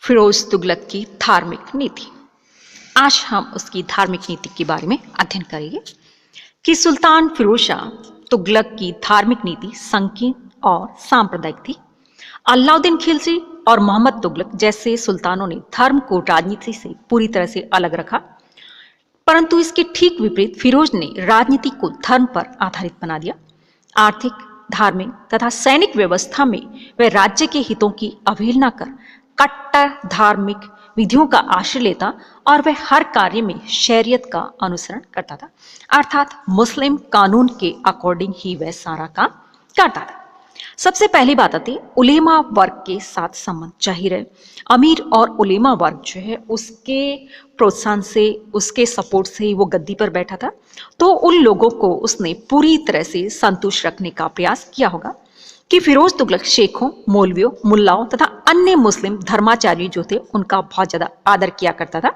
फिरोज तुगलक की धार्मिक नीति। आज हम उसकी धार्मिक नीति के बारे में अध्ययन करेंगे कि सुल्तान फिरोज शाह तुगलक की धार्मिक नीति संकीर्ण और सांप्रदायिक थी। अलाउद्दीन खिलजी और मोहम्मद तुगलक जैसे सुल्तानों ने धर्म को राजनीति से पूरी तरह से अलग रखा, परंतु इसके ठीक विपरीत फिरोज ने राजनीति को धर्म पर आधारित बना दिया। आर्थिक, धार्मिक तथा सैनिक व्यवस्था में वह राज्य के हितों की अवहेलना कर कट्टर धार्मिक विधियों का आश्रय लेता और वह हर कार्य में शरीयत का अनुसरण करता था, अर्थात मुस्लिम कानून के अकॉर्डिंग ही वह सारा काम करता था। सबसे पहली बात आती है उलेमा वर्ग के साथ संबंध जाहिर है। अमीर और उलेमा वर्ग जो है उसके प्रोत्साहन से, उसके सपोर्ट से ही वो गद्दी पर बैठा था, तो उन लोगों को उसने पूरी तरह से संतुष्ट रखने का प्रयास किया होगा कि फिरोज तुगलक शेखों, मौलवियों, मुल्लाओं तथा अन्य मुस्लिम धर्माचार्य जो थे उनका बहुत ज्यादा आदर किया करता था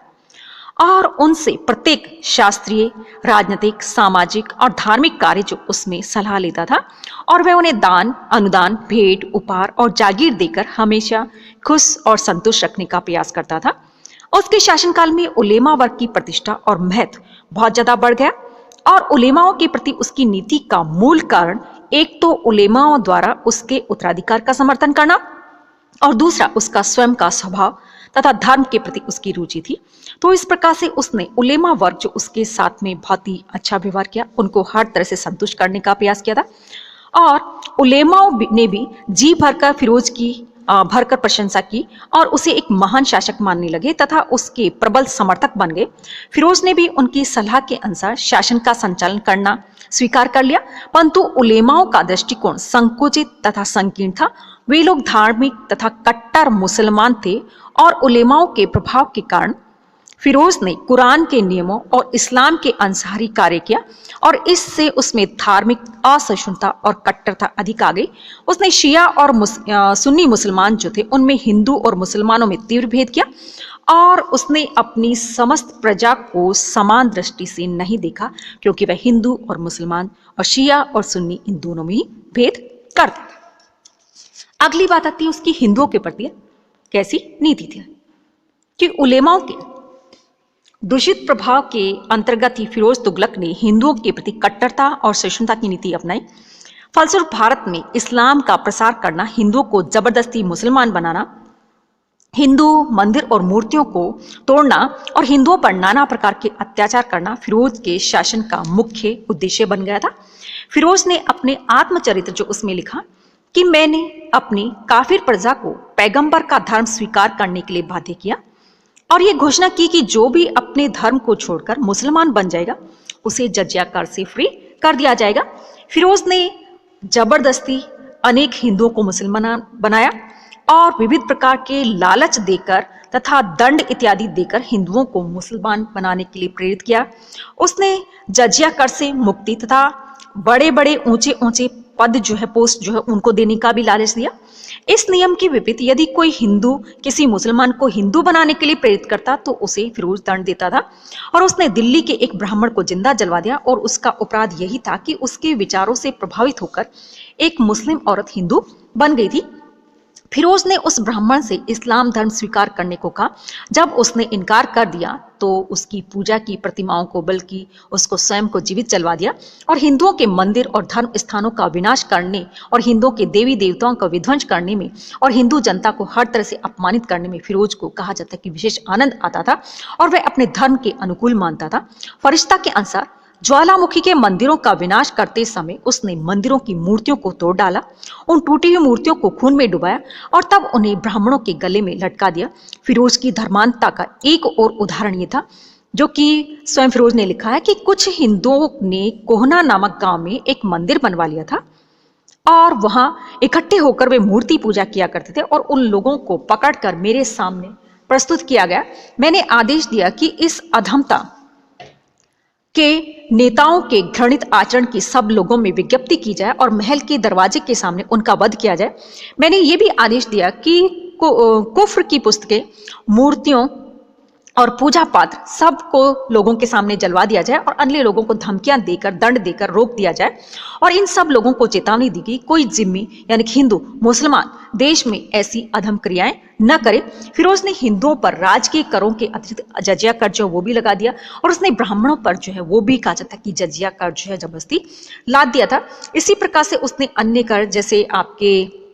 और उनसे प्रत्येक शास्त्रीय, राजनीतिक, सामाजिक और धार्मिक कार्य जो उसमें सलाह लेता था और वह उन्हें दान, अनुदान, भेंट, उपहार और जागीर देकर हमेशा खुश और संतुष्ट रखने का प्रयास करता था। उसके शासनकाल में उलेमा वर्ग की प्रतिष्ठा और महत्व बहुत ज्यादा बढ़ गया और उलेमाओं के प्रति उसकी नीति का मूल कारण एक तो उलेमाओं द्वारा उसके उत्तराधिकार का समर्थन करना और दूसरा उसका स्वयं का स्वभाव तथा धर्म के प्रति उसकी रुचि थी। तो इस प्रकार से उसने उलेमा वर्ग जो उसके साथ में बहुत ही अच्छा व्यवहार किया, उनको हर तरह से संतुष्ट करने का प्रयास किया था और उलेमाओं ने भी जी भरकर फिरोज की भरकर प्रशंसा की और उसे एक महान शासक मानने लगे तथा उसके प्रबल समर्थक बन गए। फिरोज ने भी उनकी सलाह के अनुसार शासन का संचालन करना स्वीकार कर लिया, परंतु उलेमाओं का दृष्टिकोण संकुचित तथा संकीर्ण था। वे लोग धार्मिक तथा कट्टर मुसलमान थे और उलेमाओं के प्रभाव के कारण फिरोज ने कुरान के नियमों और इस्लाम के अनुसार ही कार्य किया और इससे उसमें धार्मिक असहिष्णुता और कट्टरता अधिक आ गई। उसने शिया और सुन्नी मुसलमान जो थे उनमें हिंदू और मुसलमानों में तीव्र भेद किया और उसने अपनी समस्त प्रजा को समान दृष्टि से नहीं देखा, क्योंकि वह हिंदू और मुसलमान और शिया और सुन्नी इन दोनों में ही भेद करता था। अगली बात आती है उसकी हिंदुओं के प्रति कैसी नीति थी कि उलेमाओं के दूषित प्रभाव के अंतर्गत ही फिरोज तुगलक ने हिंदुओं के प्रति कट्टरता और सहिष्णुता की नीति अपनाई। फलस्वरूप भारत में इस्लाम का प्रसार करना, हिंदुओं को जबरदस्ती मुसलमान बनाना, हिंदू मंदिर और मूर्तियों को तोड़ना और हिंदुओं पर नाना प्रकार के अत्याचार करना फिरोज के शासन का मुख्य उद्देश्य बन गया था। फिरोज ने अपने आत्मचरित्र जो उसमें लिखा कि मैंने अपनी काफिर प्रजा को पैगंबर का धर्म स्वीकार करने के लिए बाध्य किया और ये घोषणा की कि जो भी अपने धर्म को छोड़कर मुसलमान बन जाएगा उसे जजिया कर से फ्री कर दिया जाएगा। फिरोज ने जबरदस्ती अनेक हिंदुओं को मुसलमान बनाया और विविध प्रकार के लालच देकर तथा दंड इत्यादि देकर हिंदुओं को मुसलमान बनाने के लिए प्रेरित किया। उसने जजिया कर से मुक्ति तथा बड़े बड़े ऊंचे ऊंचे पद जो है, पोस्ट जो है, उनको देने का भी लालच दिया। इस नियम के विपरीत यदि कोई हिंदू किसी मुसलमान को हिंदू बनाने के लिए प्रेरित करता तो उसे फिरोज दंड देता था और उसने दिल्ली के एक ब्राह्मण को जिंदा जलवा दिया और उसका अपराध यही था कि उसके विचारों से प्रभावित होकर एक मुस्लिम औरत हिंदू बन गई थी। फिरोज ने उस ब्राह्मण से इस्लाम धर्म स्वीकार करने को कहा। जब उसने इनकार कर दिया तो उसकी पूजा की प्रतिमाओं को, बल्कि उसको स्वयं को जीवित जलवा दिया और हिंदुओं के मंदिर और धर्म स्थानों का विनाश करने और हिंदुओं के देवी देवताओं का विध्वंस करने में और हिंदू जनता को हर तरह से अपमानित करने में फिरोज को कहा जाता है कि विशेष आनंद आता था और वह अपने धर्म के अनुकूल मानता था। फरिश्ता के अनुसार ज्वालामुखी के मंदिरों का विनाश करते समय उसने मंदिरों की मूर्तियों को तोड़ डाला, उन टूटी हुई मूर्तियों को खून में डुबाया और तब उन्हें ब्राह्मणों के गले में लटका दिया। फिरोज की धर्मांधता का एक और उदाहरण ये था जो कि स्वयं फिरोज ने लिखा है कि कुछ हिंदुओं ने कोहना नामक गांव में एक मंदिर बनवा लिया था और वहां इकट्ठे होकर वे मूर्ति पूजा किया करते थे और उन लोगों को पकड़कर मेरे सामने प्रस्तुत किया गया। मैंने आदेश दिया कि इस अधमता के नेताओं के घृणित आचरण की सब लोगों में विज्ञप्ति की जाए और महल के दरवाजे के सामने उनका वध किया जाए। मैंने ये भी आदेश दिया कि कुफ्र की पुस्तकें, मूर्तियों और पूजा पात्र सबको लोगों के सामने जलवा दिया जाए और अन्य लोगों को धमकियां देकर, दंड देकर रोक दिया जाए। और इन सब लोगों को चेतावनी दी गई, कोई जिम्मी यानी कि हिंदू मुसलमान देश में ऐसी अधम क्रियाएं न करे। फिरोज ने हिंदुओं पर राजकीय करों के अतिरिक्त जजिया कर जो वो भी लगा दिया, और उसने ब्राह्मणों पर जो है वो भी कहा जाता है कि जजिया कर जो है जबरदस्ती लाद दिया था। इसी प्रकार से उसने अन्य कर, जैसे आपके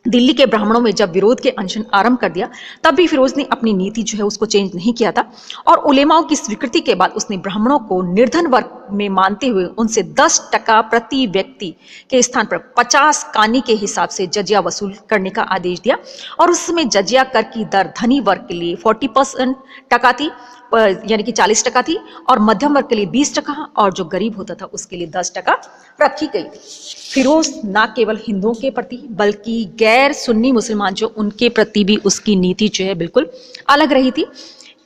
दिल्ली के ब्राह्मणों में जब विरोध के अनशन आरंभ कर दिया, तब भी फिरोज ने अपनी नीति जो है उसको चेंज नहीं किया था। और उलेमाओं की स्वीकृति के बाद उसने ब्राह्मणों को निर्धन वर्ग में मानते हुए उनसे 10% प्रति व्यक्ति के स्थान पर 50 कानी के हिसाब से जजिया वसूल करने का आदेश दिया। और उसमें जजिया कर की दर धनी वर्ग के लिए 40% थी, यानी कि 40% थी, और मध्यम वर्ग के लिए 20%, और जो गरीब होता था उसके लिए 10% रखी गई थी। फिरोज न केवल हिंदुओं के प्रति बल्कि गैर सुन्नी मुसलमान जो उनके प्रति भी उसकी नीति जो है बिल्कुल अलग रही थी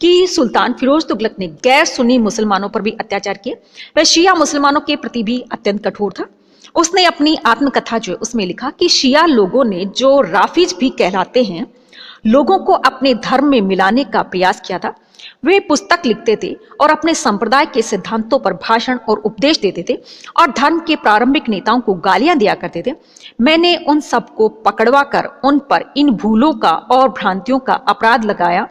कि सुल्तान फिरोज तुगलक ने गैर सुन्नी मुसलमानों पर भी अत्याचार किए। वह शिया मुसलमानों के प्रति भी अत्यंत कठोर था। उसने अपनी आत्मकथा जो है उसमें लिखा कि शिया लोगों ने, जो राफिज भी कहलाते हैं, लोगों को अपने धर्म में मिलाने का प्रयास किया था। वे पुस्तक लिखते थे और अपने संप्रदाय के सिद्धांतों पर भाषण और उपदेश देते थे और धर्म के प्रारंभिक नेताओं को गालियां दिया करते थे। मैंने उन सबको पकड़वा कर उन पर इन भूलों का और भ्रांतियों का अपराध लगाया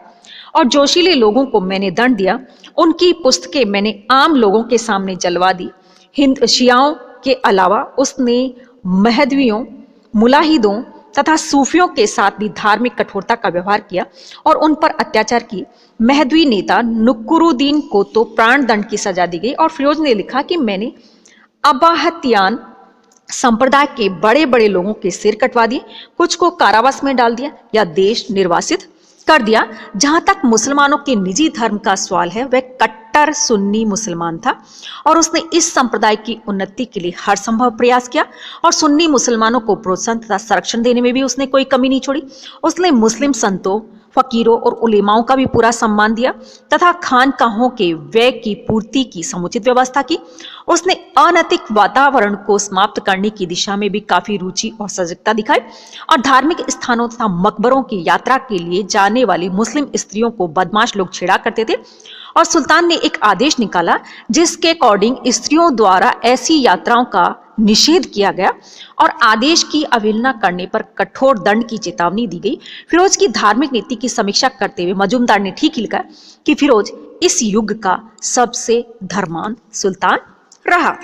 और जोशीले लोगों को मैंने दंड दिया। उनकी पुस्तकें मैंने आम लोगों के सामने जलवा दी। हिंद शियाओं के अलावा उसने महदवियों, मुलाहिदों तथा सूफियों के साथ भी धार्मिक कठोरता का व्यवहार किया और उन पर अत्याचार किए। महदवी नेता नुकुरुद्दीन को तो प्राण दंड की सजा दी गई। और फिरोज ने लिखा कि मैंने अबाहतियान संप्रदाय के बड़े बड़े लोगों के सिर कटवा दिए, कुछ को कारावास में डाल दिया या देश निर्वासित कर दिया। जहां तक मुसलमानों के निजी धर्म का सवाल है, वह कट्टर सुन्नी मुसलमान था और उसने इस संप्रदाय की उन्नति के लिए हर संभव प्रयास किया और सुन्नी मुसलमानों को प्रोत्साहन तथा संरक्षण देने में भी उसने कोई कमी नहीं छोड़ी। उसने मुस्लिम संतों, फकीरों और उलेमाओं का भी पूरा सम्मान दिया तथा खानकाहों के व्यय की पूर्ति की समुचित व्यवस्था की। उसने अनैतिक वातावरण को समाप्त करने की दिशा में भी काफी रुचि और सजगता दिखाई और धार्मिक स्थानों तथा मकबरों की यात्रा के लिए जाने वाली मुस्लिम स्त्रियों को बदमाश लोग छेड़ा करते थे। और सुल्तान ने एक आदेश निकाला जिसके अकॉर्डिंग स्त्रियों द्वारा ऐसी यात्राओं का निषेध किया गया और आदेश की अवहेलना करने पर कठोर दंड की चेतावनी दी गई। फिरोज की धार्मिक नीति की समीक्षा करते हुए मजूमदार ने ठीक ही लिखा कि फिरोज इस युग का सबसे धर्मांध सुल्तान रहा।